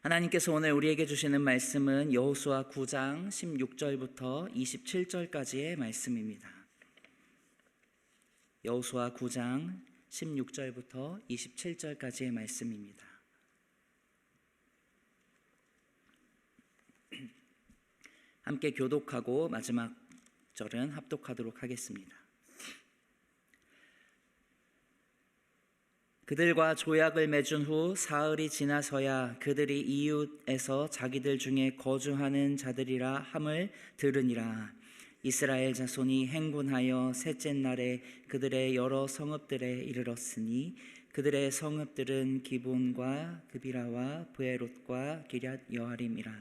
하나님께서 오늘 우리에게 주시는 말씀은 여호수아 9장 16절부터 27절까지의 말씀입니다. 여호수아 9장 16절부터 27절까지의 말씀입니다. 함께 교독하고 마지막 절은 합독하도록 하겠습니다. 그들과 조약을 맺은 후 사흘이 지나서야 그들이 이웃에서 자기들 중에 거주하는 자들이라 함을 들으니라. 이스라엘 자손이 행군하여 셋째 날에 그들의 여러 성읍들에 이르렀으니 그들의 성읍들은 기본과 그비라와 브에롯과 기럇 여아림이라.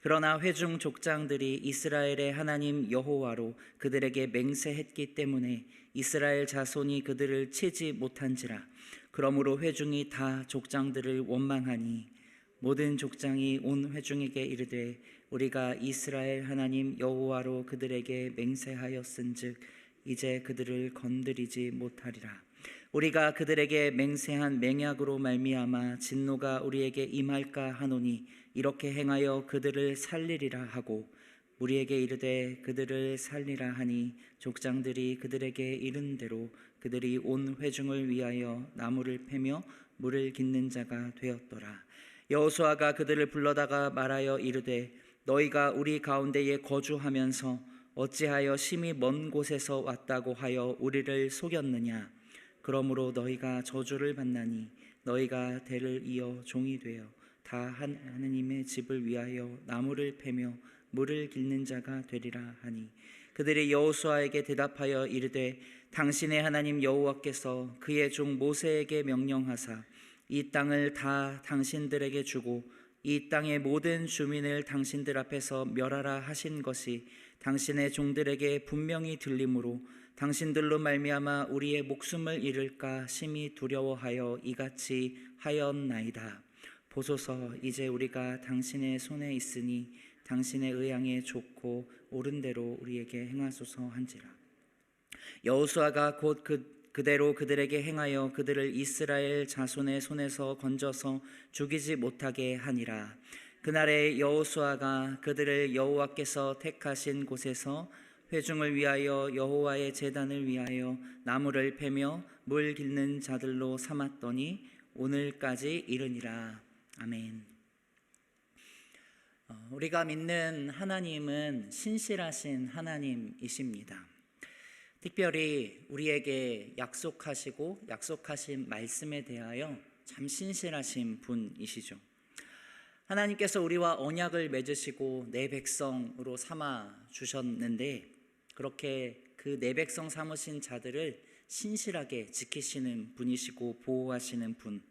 그러나 회중 족장들이 이스라엘의 하나님 여호와로 그들에게 맹세했기 때문에 이스라엘 자손이 그들을 치지 못한지라. 그러므로 회중이 다 족장들을 원망하니 모든 족장이 온 회중에게 이르되 우리가 이스라엘 하나님 여호와로 그들에게 맹세하였은즉 이제 그들을 건드리지 못하리라. 우리가 그들에게 맹세한 맹약으로 말미암아 진노가 우리에게 임할까 하노니 이렇게 행하여 그들을 살리리라 하고 우리에게 이르되 그들을 살리라 하니 족장들이 그들에게 이른 대로 그들이 온 회중을 위하여 나무를 패며 물을 깃는 자가 되었더라. 여호수아가 그들을 불러다가 말하여 이르되 너희가 우리 가운데에 거주하면서 어찌하여 심히 먼 곳에서 왔다고 하여 우리를 속였느냐. 그러므로 너희가 저주를 받나니 너희가 대를 이어 종이 되어 다 하느님의 집을 위하여 나무를 패며 물을 깃는 자가 되리라 하니 그들이 여호수아에게 대답하여 이르되 당신의 하나님 여호와께서 그의 종 모세에게 명령하사 이 땅을 다 당신들에게 주고 이 땅의 모든 주민을 당신들 앞에서 멸하라 하신 것이 당신의 종들에게 분명히 들리므로 당신들로 말미암아 우리의 목숨을 잃을까 심히 두려워하여 이같이 하였나이다. 보소서 이제 우리가 당신의 손에 있으니 당신의 의향에 좋고 옳은 대로 우리에게 행하소서 한지라. 여호수아가 곧 그대로 그들에게 행하여 그들을 이스라엘 자손의 손에서 건져서 죽이지 못하게 하니라. 그날에 여호수아가 그들을 여호와께서 택하신 곳에서 회중을 위하여 여호와의 제단을 위하여 나무를 패며 물 깃는 자들로 삼았더니 오늘까지 이르니라. 아멘. 우리가 믿는 하나님은 신실하신 하나님이십니다. 특별히 우리에게 약속하시고 약속하신 말씀에 대하여 참 신실하신 분이시죠. 하나님께서 우리와 언약을 맺으시고 내 백성으로 삼아 주셨는데 그렇게 그 내 백성 삼으신 자들을 신실하게 지키시는 분이시고 보호하시는 분,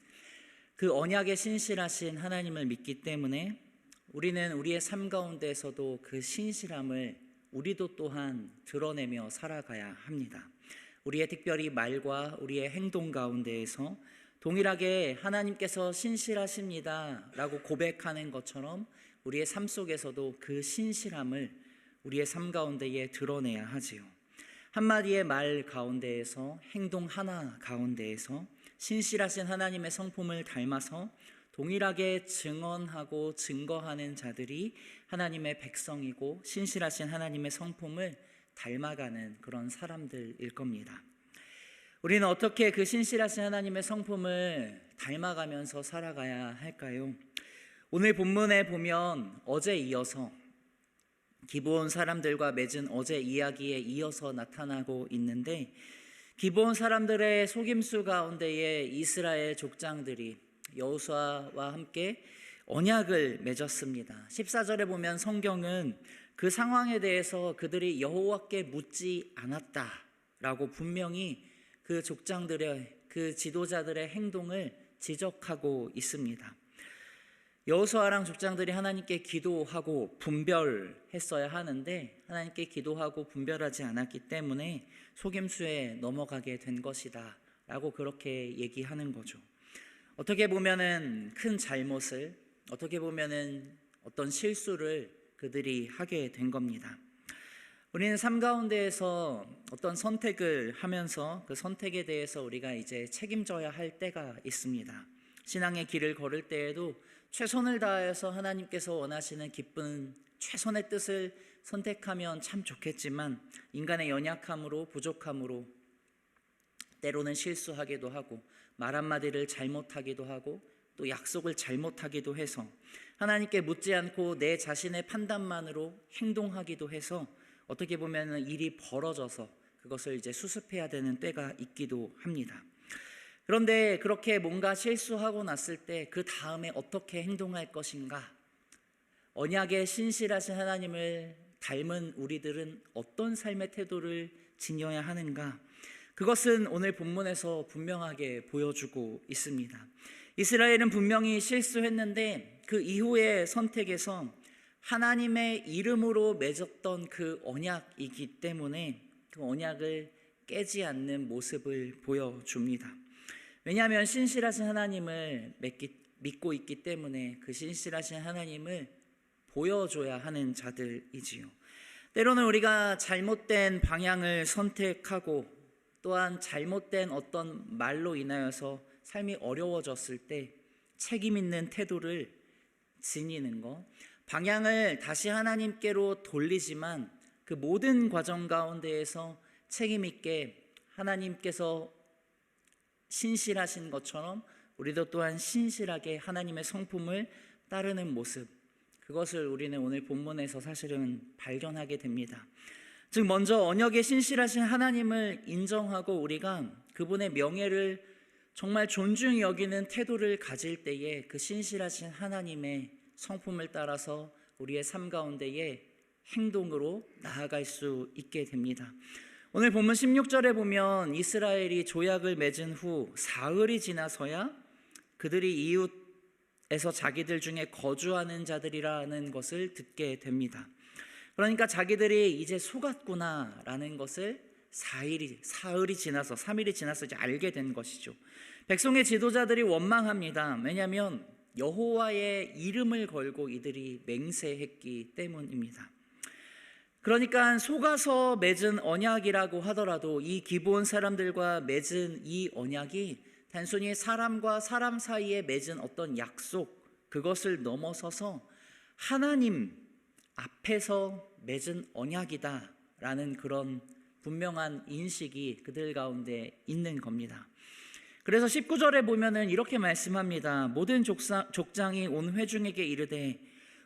그 언약에 신실하신 하나님을 믿기 때문에 우리는 우리의 삶 가운데에서도 그 신실함을 우리도 또한 드러내며 살아가야 합니다. 우리의 특별히 말과 우리의 행동 가운데에서 동일하게 하나님께서 신실하십니다 라고 고백하는 것처럼 우리의 삶 속에서도 그 신실함을 우리의 삶 가운데에 드러내야 하지요. 한마디의 말 가운데에서 행동 하나 가운데에서 신실하신 하나님의 성품을 닮아서 동일하게 증언하고 증거하는 자들이 하나님의 백성이고 신실하신 하나님의 성품을 닮아가는 그런 사람들일 겁니다. 우리는 어떻게 그 신실하신 하나님의 성품을 닮아가면서 살아가야 할까요? 오늘 본문에 보면 어제 이어서 기브온 사람들과 맺은 어제 이야기에 이어서 나타나고 있는데 기브온 사람들의 속임수 가운데에 이스라엘 족장들이 여호수아와 함께 언약을 맺었습니다. 14절에 보면 성경은 그 상황에 대해서 그들이 여호와께 묻지 않았다라고 분명히 그 족장들의 그 지도자들의 행동을 지적하고 있습니다. 여호수아랑 족장들이 하나님께 기도하고 분별했어야 하는데 하나님께 기도하고 분별하지 않았기 때문에 속임수에 넘어가게 된 것이다 라고 그렇게 얘기하는 거죠. 어떻게 보면은 큰 잘못을, 어떻게 보면은 어떤 실수를 그들이 하게 된 겁니다. 우리는 삶 가운데에서 어떤 선택을 하면서 그 선택에 대해서 우리가 이제 책임져야 할 때가 있습니다. 신앙의 길을 걸을 때에도 최선을 다해서 하나님께서 원하시는 기쁜 최선의 뜻을 선택하면 참 좋겠지만 인간의 연약함으로 부족함으로 때로는 실수하기도 하고 말 한마디를 잘못하기도 하고 또 약속을 잘못하기도 해서 하나님께 묻지 않고 내 자신의 판단만으로 행동하기도 해서 어떻게 보면 일이 벌어져서 그것을 이제 수습해야 되는 때가 있기도 합니다. 그런데 그렇게 뭔가 실수하고 났을 때 그 다음에 어떻게 행동할 것인가? 언약의 신실하신 하나님을 닮은 우리들은 어떤 삶의 태도를 지녀야 하는가? 그것은 오늘 본문에서 분명하게 보여주고 있습니다. 이스라엘은 분명히 실수했는데 그 이후의 선택에서 하나님의 이름으로 맺었던 그 언약이기 때문에 그 언약을 깨지 않는 모습을 보여줍니다. 왜냐하면 신실하신 하나님을 믿고 있기 때문에 그 신실하신 하나님을 보여줘야 하는 자들이지요. 때로는 우리가 잘못된 방향을 선택하고 또한 잘못된 어떤 말로 인하여서 삶이 어려워졌을 때 책임 있는 태도를 지니는 것, 방향을 다시 하나님께로 돌리지만 그 모든 과정 가운데에서 책임 있게 하나님께서 신실하신 것처럼 우리도 또한 신실하게 하나님의 성품을 따르는 모습, 그것을 우리는 오늘 본문에서 사실은 발견하게 됩니다. 즉 먼저 언약의 신실하신 하나님을 인정하고 우리가 그분의 명예를 정말 존중히 여기는 태도를 가질 때에 그 신실하신 하나님의 성품을 따라서 우리의 삶 가운데에 행동으로 나아갈 수 있게 됩니다. 오늘 본문 16절에 보면 이스라엘이 조약을 맺은 후 사흘이 지나서야 그들이 이웃에서 자기들 중에 거주하는 자들이라는 것을 듣게 됩니다. 그러니까 자기들이 이제 속았구나라는 것을 사흘이 지나서 3일이 지나서 이제 알게 된 것이죠. 백성의 지도자들이 원망합니다. 왜냐하면 여호와의 이름을 걸고 이들이 맹세했기 때문입니다. 그러니까 속아서 맺은 언약이라고 하더라도 이 기브온 사람들과 맺은 이 언약이 단순히 사람과 사람 사이에 맺은 어떤 약속, 그것을 넘어서서 하나님 앞에서 맺은 언약이다라는 그런 분명한 인식이 그들 가운데 있는 겁니다. 그래서 19절에 보면은 이렇게 말씀합니다. 모든 족장이 온 회중에게 이르되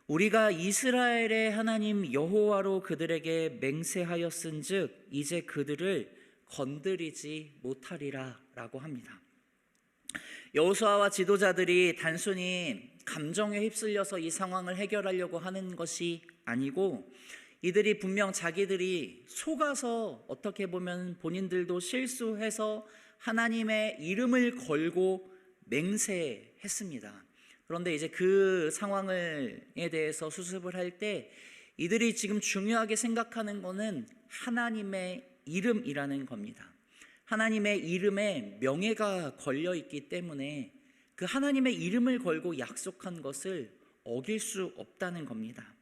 우리가 이스라엘의 하나님 여호와로 그들에게 맹세하였은즉 이제 그들을 건드리지 못하리라 라고 합니다. 여호수아와 지도자들이 단순히 감정에 휩쓸려서 이 상황을 해결하려고 하는 것이 아니고 이들이 분명 자기들이 속아서 어떻게 보면 본인들도 실수해서 하나님의 이름을 걸고 맹세했습니다. 그런데 이제 그 상황에 대해서 수습을 할 때 이들이 지금 중요하게 생각하는 것은 하나님의 이름이라는 겁니다. 하나님의 이름에 명예가 걸려 있기 때문에 그 하나님의 이름을 걸고 약속한 것을 어길 수 없다는 겁니다.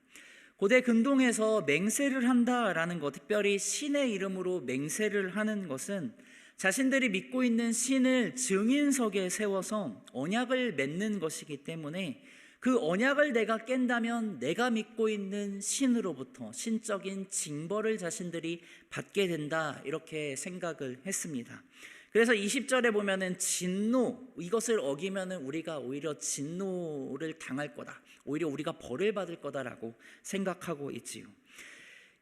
고대 근동에서 맹세를 한다라는 것, 특별히 신의 이름으로 맹세를 하는 것은 자신들이 믿고 있는 신을 증인석에 세워서 언약을 맺는 것이기 때문에 그 언약을 내가 깬다면 내가 믿고 있는 신으로부터 신적인 징벌을 자신들이 받게 된다, 이렇게 생각을 했습니다. 그래서 20절에 보면은 진노, 이것을 어기면은 우리가 오히려 진노를 당할 거다, 오히려 우리가 벌을 받을 거다라고 생각하고 있지요.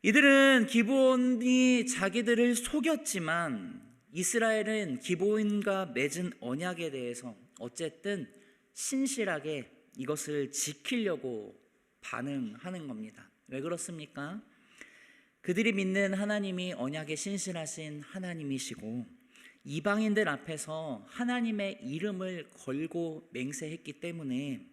이들은 기브온이 자기들을 속였지만 이스라엘은 기브온과 맺은 언약에 대해서 어쨌든 신실하게 이것을 지키려고 반응하는 겁니다. 왜 그렇습니까? 그들이 믿는 하나님이 언약에 신실하신 하나님이시고 이방인들 앞에서 하나님의 이름을 걸고 맹세했기 때문에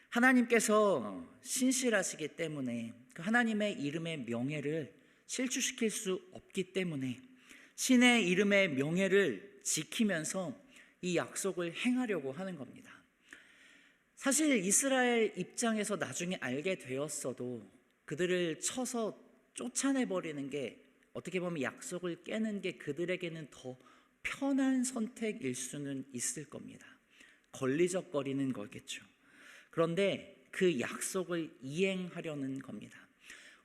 하나님께서 신실하시기 때문에 그 하나님의 이름의 명예를 실추시킬 수 없기 때문에 신의 이름의 명예를 지키면서 이 약속을 행하려고 하는 겁니다. 사실 이스라엘 입장에서 나중에 알게 되었어도 그들을 쳐서 쫓아내버리는 게 어떻게 보면 약속을 깨는 게 그들에게는 더 편한 선택일 수는 있을 겁니다. 걸리적거리는 거겠죠. 그런데 그 약속을 이행하려는 겁니다.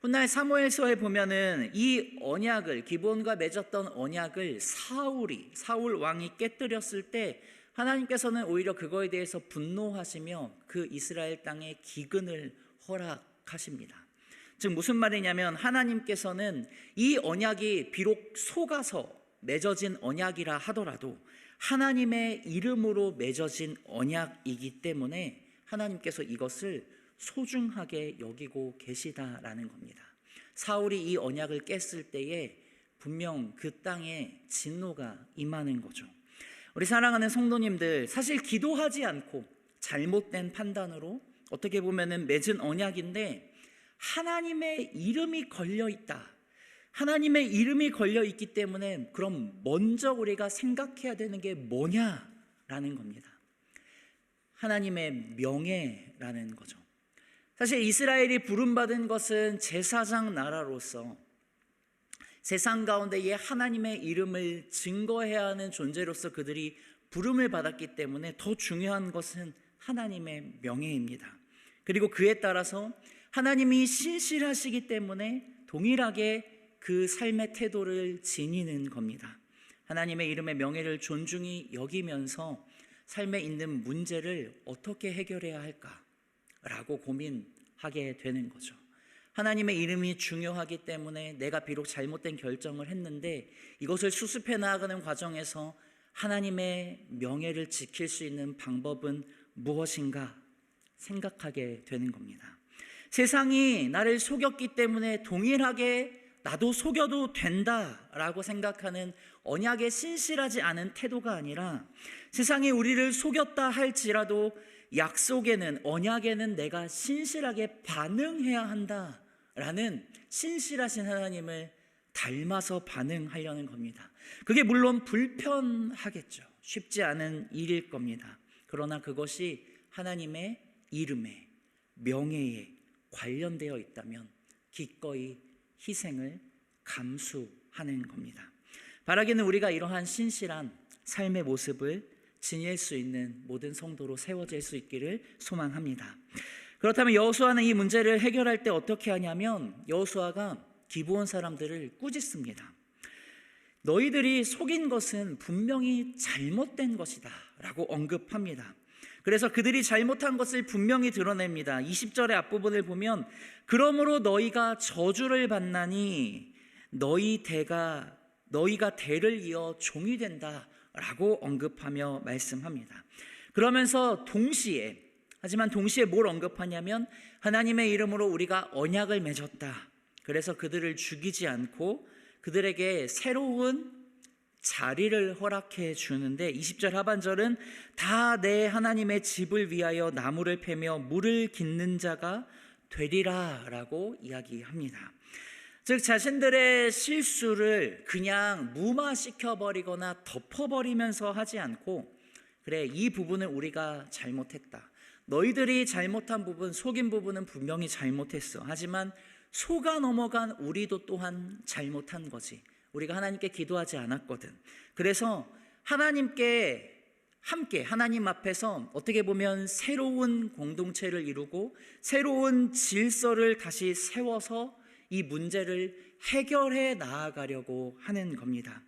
훗날 사무엘서에 보면은 이 언약을, 기브온과 맺었던 언약을 사울 왕이 깨뜨렸을 때 하나님께서는 오히려 그거에 대해서 분노하시며 그 이스라엘 땅에 기근을 허락하십니다. 즉 무슨 말이냐면 하나님께서는 이 언약이 비록 속아서 맺어진 언약이라 하더라도 하나님의 이름으로 맺어진 언약이기 때문에 하나님께서 이것을 소중하게 여기고 계시다라는 겁니다. 사울이 이 언약을 깼을 때에 분명 그 땅에 진노가 임하는 거죠. 우리 사랑하는 성도님들, 사실 기도하지 않고 잘못된 판단으로 어떻게 보면은 맺은 언약인데 하나님의 이름이 걸려 있다. 하나님의 이름이 걸려 있기 때문에 그럼 먼저 우리가 생각해야 되는 게 뭐냐라는 겁니다. 하나님의 명예라는 거죠. 사실 이스라엘이 부름받은 것은 제사장 나라로서 세상 가운데에 하나님의 이름을 증거해야 하는 존재로서 그들이 부름을 받았기 때문에 더 중요한 것은 하나님의 명예입니다. 그리고 그에 따라서 하나님이 신실하시기 때문에 동일하게 그 삶의 태도를 지니는 겁니다. 하나님의 이름의 명예를 존중히 여기면서 삶에 있는 문제를 어떻게 해결해야 할까라고 고민하게 되는 거죠. 하나님의 이름이 중요하기 때문에 내가 비록 잘못된 결정을 했는데 이것을 수습해 나아가는 과정에서 하나님의 명예를 지킬 수 있는 방법은 무엇인가 생각하게 되는 겁니다. 세상이 나를 속였기 때문에 동일하게 나도 속여도 된다라고 생각하는 언약에 신실하지 않은 태도가 아니라 세상이 우리를 속였다 할지라도 약속에는, 언약에는 내가 신실하게 반응해야 한다라는 신실하신 하나님을 닮아서 반응하려는 겁니다. 그게 물론 불편하겠죠. 쉽지 않은 일일 겁니다. 그러나 그것이 하나님의 이름에, 명예에 관련되어 있다면 기꺼이 희생을 감수하는 겁니다. 바라기는 우리가 이러한 신실한 삶의 모습을 지닐 수 있는 모든 성도로 세워질 수 있기를 소망합니다. 그렇다면 여호수아는 이 문제를 해결할 때 어떻게 하냐면 여호수아가 기브온 사람들을 꾸짖습니다. 너희들이 속인 것은 분명히 잘못된 것이다 라고 언급합니다. 그래서 그들이 잘못한 것을 분명히 드러냅니다. 20절의 앞부분을 보면 그러므로 너희가 저주를 받나니 너희가 대를 이어 종이 된다 라고 언급하며 말씀합니다. 그러면서 하지만 동시에 뭘 언급하냐면 하나님의 이름으로 우리가 언약을 맺었다. 그래서 그들을 죽이지 않고 그들에게 새로운 자리를 허락해 주는데 20절 하반절은 다 내 하나님의 집을 위하여 나무를 패며 물을 깃는 자가 되리라 라고 이야기합니다. 즉 자신들의 실수를 그냥 무마시켜버리거나 덮어버리면서 하지 않고 그래 이 부분을 우리가 잘못했다. 너희들이 잘못한 부분, 속인 부분은 분명히 잘못했어. 하지만 속아 넘어간 우리도 또한 잘못한 거지. 우리가 하나님께 기도하지 않았거든. 그래서 하나님께 함께 하나님 앞에서 어떻게 보면 새로운 공동체를 이루고 새로운 질서를 다시 세워서 이 문제를 해결해 나아가려고 하는 겁니다.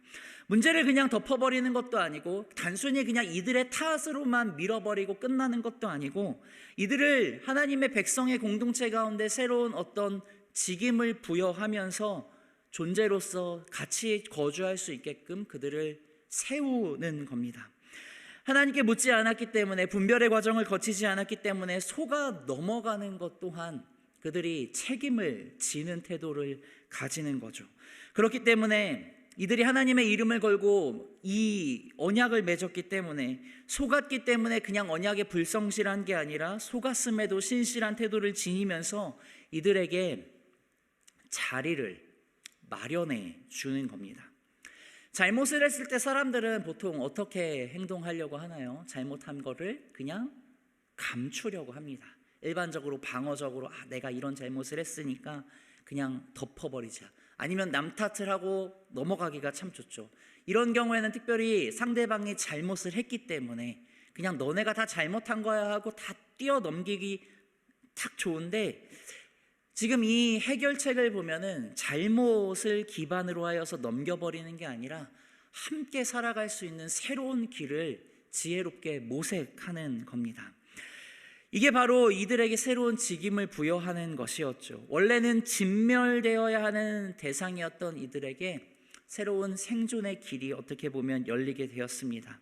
문제를 그냥 덮어버리는 것도 아니고 단순히 그냥 이들의 탓으로만 밀어버리고 끝나는 것도 아니고 이들을 하나님의 백성의 공동체 가운데 새로운 어떤 직임을 부여하면서 존재로서 같이 거주할 수 있게끔 그들을 세우는 겁니다. 하나님께 묻지 않았기 때문에 분별의 과정을 거치지 않았기 때문에 속아 넘어가는 것 또한 그들이 책임을 지는 태도를 가지는 거죠. 그렇기 때문에 이들이 하나님의 이름을 걸고 이 언약을 맺었기 때문에 속았기 때문에 그냥 언약에 불성실한 게 아니라 속았음에도 신실한 태도를 지니면서 이들에게 자리를 마련해 주는 겁니다. 잘못을 했을 때 사람들은 보통 어떻게 행동하려고 하나요? 잘못한 거를 그냥 감추려고 합니다. 일반적으로 방어적으로 내가 이런 잘못을 했으니까 그냥 덮어버리자. 아니면 남 탓을 하고 넘어가기가 참 좋죠. 이런 경우에는 특별히 상대방이 잘못을 했기 때문에 그냥 너네가 다 잘못한 거야 하고 다 뛰어넘기기 딱 좋은데, 지금 이 해결책을 보면은 잘못을 기반으로 하여서 넘겨버리는 게 아니라 함께 살아갈 수 있는 새로운 길을 지혜롭게 모색하는 겁니다. 이게 바로 이들에게 새로운 직임을 부여하는 것이었죠. 원래는 진멸되어야 하는 대상이었던 이들에게 새로운 생존의 길이 어떻게 보면 열리게 되었습니다.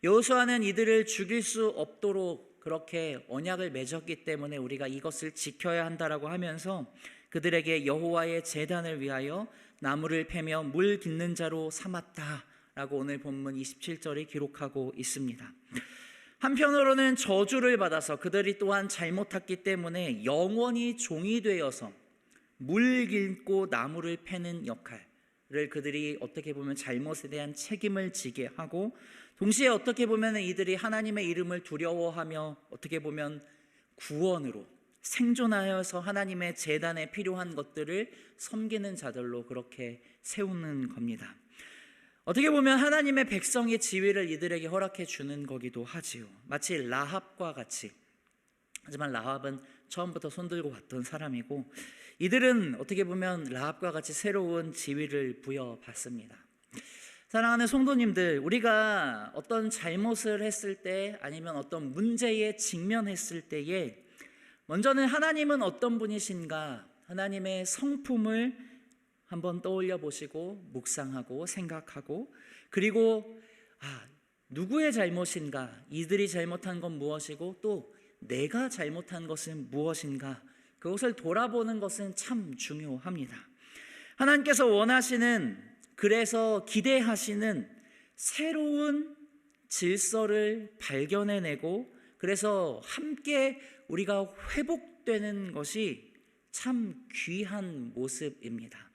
여호수아는 이들을 죽일 수 없도록 그렇게 언약을 맺었기 때문에 우리가 이것을 지켜야 한다라고 하면서 그들에게 여호와의 제단을 위하여 나무를 패며 물 깃는 자로 삼았다라고 오늘 본문 27절에 기록하고 있습니다. 한편으로는 저주를 받아서 그들이 또한 잘못했기 때문에 영원히 종이 되어서 물 깃고 나무를 패는 역할을 그들이 어떻게 보면 잘못에 대한 책임을 지게 하고, 동시에 어떻게 보면 이들이 하나님의 이름을 두려워하며 어떻게 보면 구원으로 생존하여서 하나님의 제단에 필요한 것들을 섬기는 자들로 그렇게 세우는 겁니다. 어떻게 보면 하나님의 백성의 지위를 이들에게 허락해 주는 거기도 하지요. 마치 라합과 같이. 하지만 라합은 처음부터 손들고 왔던 사람이고, 이들은 어떻게 보면 라합과 같이 새로운 지위를 부여받습니다. 사랑하는 성도님들, 우리가 어떤 잘못을 했을 때 아니면 어떤 문제에 직면했을 때에 먼저는 하나님은 어떤 분이신가, 하나님의 성품을 한번 떠올려 보시고 묵상하고 생각하고, 그리고 누구의 잘못인가, 이들이 잘못한 건 무엇이고 또 내가 잘못한 것은 무엇인가, 그것을 돌아보는 것은 참 중요합니다. 하나님께서 원하시는, 그래서 기대하시는 새로운 질서를 발견해내고, 그래서 함께 우리가 회복되는 것이 참 귀한 모습입니다.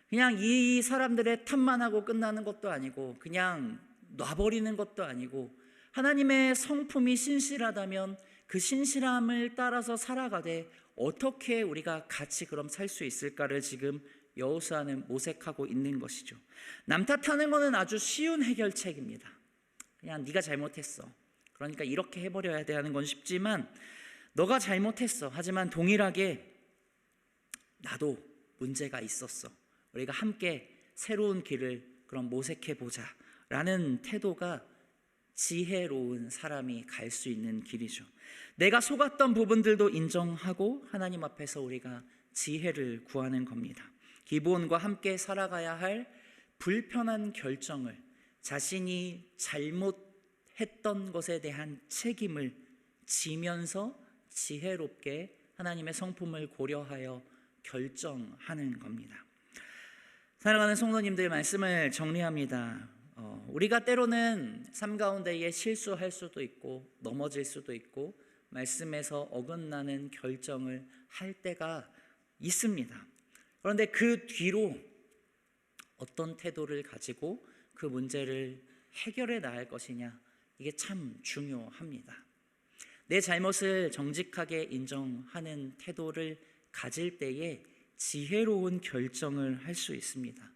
그냥 이 사람들의 탓만 하고 끝나는 것도 아니고, 그냥 놔버리는 것도 아니고, 하나님의 성품이 신실하다면 그 신실함을 따라서 살아가되 어떻게 우리가 같이 그럼 살 수 있을까를 지금 여호수아는 모색하고 있는 것이죠. 남 탓하는 것은 아주 쉬운 해결책입니다. 그냥 네가 잘못했어, 그러니까 이렇게 해버려야 돼 하는 건 쉽지만, 너가 잘못했어, 하지만 동일하게 나도 문제가 있었어, 우리가 함께 새로운 길을 그럼 모색해보자 라는 태도가 지혜로운 사람이 갈 수 있는 길이죠. 내가 속았던 부분들도 인정하고 하나님 앞에서 우리가 지혜를 구하는 겁니다. 기본과 함께 살아가야 할 불편한 결정을, 자신이 잘못했던 것에 대한 책임을 지면서 지혜롭게 하나님의 성품을 고려하여 결정하는 겁니다. 사랑하는 성도님들, 말씀을 정리합니다. 우리가 때로는 삶 가운데에 실수할 수도 있고 넘어질 수도 있고 말씀에서 어긋나는 결정을 할 때가 있습니다. 그런데 그 뒤로 어떤 태도를 가지고 그 문제를 해결해 나갈 것이냐, 이게 참 중요합니다. 내 잘못을 정직하게 인정하는 태도를 가질 때에 지혜로운 결정을 할 수 있습니다.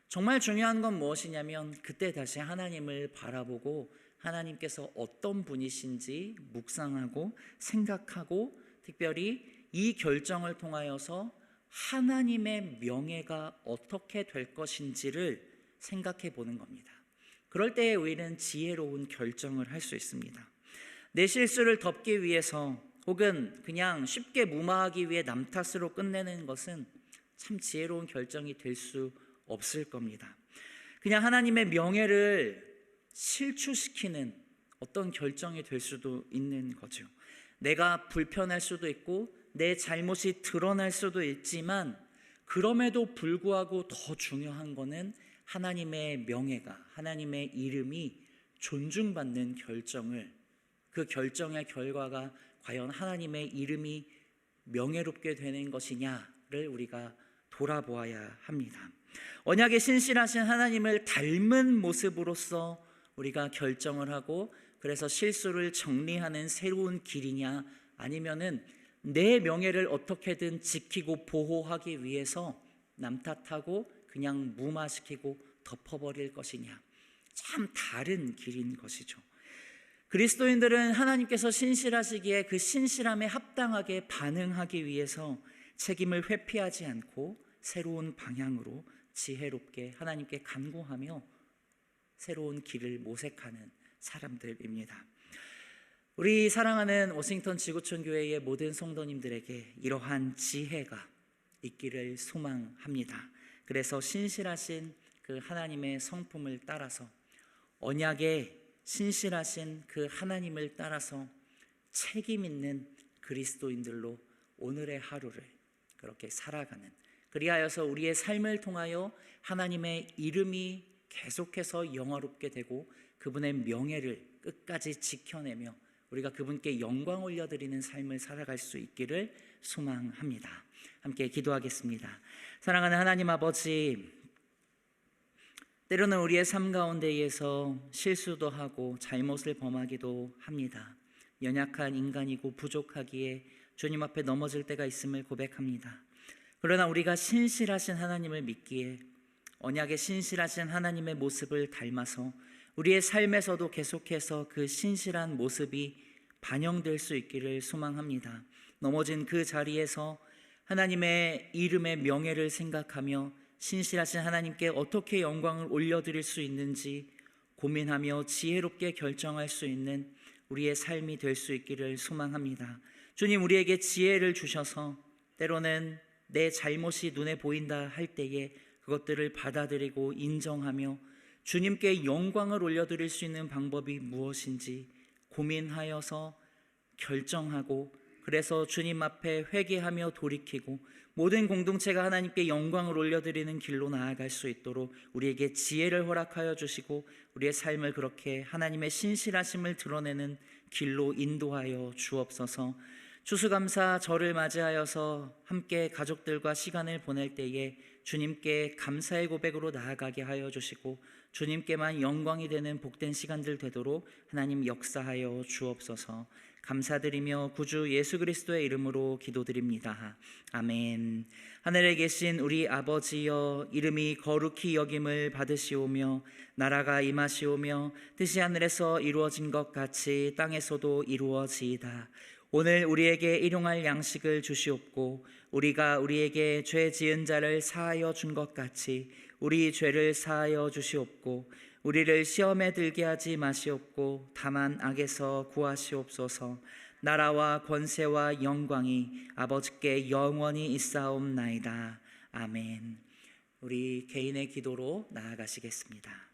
정말 중요한 건 무엇이냐면, 그때 다시 하나님을 바라보고 하나님께서 어떤 분이신지 묵상하고 생각하고, 특별히 이 결정을 통하여서 하나님의 명예가 어떻게 될 것인지를 생각해 보는 겁니다. 그럴 때에 우리는 지혜로운 결정을 할 수 있습니다. 내 실수를 덮기 위해서 혹은 그냥 쉽게 무마하기 위해 남 탓으로 끝내는 것은 참 지혜로운 결정이 될 수 없을 겁니다. 그냥 하나님의 명예를 실추시키는 어떤 결정이 될 수도 있는 거죠. 내가 불편할 수도 있고 내 잘못이 드러날 수도 있지만, 그럼에도 불구하고 더 중요한 거는 하나님의 명예가, 하나님의 이름이 존중받는 결정을, 그 결정의 결과가 과연 하나님의 이름이 명예롭게 되는 것이냐를 우리가 돌아보아야 합니다. 언약에 신실하신 하나님을 닮은 모습으로서 우리가 결정을 하고, 그래서 실수를 정리하는 새로운 길이냐, 아니면은 내 명예를 어떻게든 지키고 보호하기 위해서 남 탓하고 그냥 무마시키고 덮어버릴 것이냐, 참 다른 길인 것이죠. 그리스도인들은 하나님께서 신실하시기에 그 신실함에 합당하게 반응하기 위해서 책임을 회피하지 않고 새로운 방향으로 지혜롭게 하나님께 간구하며 새로운 길을 모색하는 사람들입니다. 우리 사랑하는 워싱턴 지구촌 교회의 모든 성도님들에게 이러한 지혜가 있기를 소망합니다. 그래서 신실하신 그 하나님의 성품을 따라서, 언약의 신실하신 그 하나님을 따라서 책임 있는 그리스도인들로 오늘의 하루를 그렇게 살아가는, 그리하여서 우리의 삶을 통하여 하나님의 이름이 계속해서 영화롭게 되고 그분의 명예를 끝까지 지켜내며 우리가 그분께 영광 올려드리는 삶을 살아갈 수 있기를 소망합니다. 함께 기도하겠습니다. 사랑하는 하나님 아버지, 때로는 우리의 삶 가운데에서 실수도 하고 잘못을 범하기도 합니다. 연약한 인간이고 부족하기에 주님 앞에 넘어질 때가 있음을 고백합니다. 그러나 우리가 신실하신 하나님을 믿기에 언약의 신실하신 하나님의 모습을 닮아서 우리의 삶에서도 계속해서 그 신실한 모습이 반영될 수 있기를 소망합니다. 넘어진 그 자리에서 하나님의 이름의 명예를 생각하며 신실하신 하나님께 어떻게 영광을 올려드릴 수 있는지 고민하며 지혜롭게 결정할 수 있는 우리의 삶이 될 수 있기를 소망합니다. 주님, 우리에게 지혜를 주셔서 때로는 내 잘못이 눈에 보인다 할 때에 그것들을 받아들이고 인정하며 주님께 영광을 올려드릴 수 있는 방법이 무엇인지 고민하여서 결정하고, 그래서 주님 앞에 회개하며 돌이키고 모든 공동체가 하나님께 영광을 올려드리는 길로 나아갈 수 있도록 우리에게 지혜를 허락하여 주시고 우리의 삶을 그렇게 하나님의 신실하심을 드러내는 길로 인도하여 주옵소서. 추수감사절을 맞이하여서 함께 가족들과 시간을 보낼 때에 주님께 감사의 고백으로 나아가게 하여 주시고 주님께만 영광이 되는 복된 시간들 되도록 하나님 역사하여 주옵소서. 감사드리며 구주 예수 그리스도의 이름으로 기도드립니다. 아멘. 하늘에 계신 우리 아버지여, 이름이 거룩히 여김을 받으시오며 나라가 임하시오며 뜻이 하늘에서 이루어진 것 같이 땅에서도 이루어지이다. 오늘 우리에게 일용할 양식을 주시옵고 우리가 우리에게 죄 지은 자를 사하여 준 것 같이 우리 죄를 사하여 주시옵고 우리를 시험에 들게 하지 마시옵고 다만 악에서 구하시옵소서. 나라와 권세와 영광이 아버지께 영원히 있사옵나이다. 아멘. 우리 개인의 기도로 나아가시겠습니다.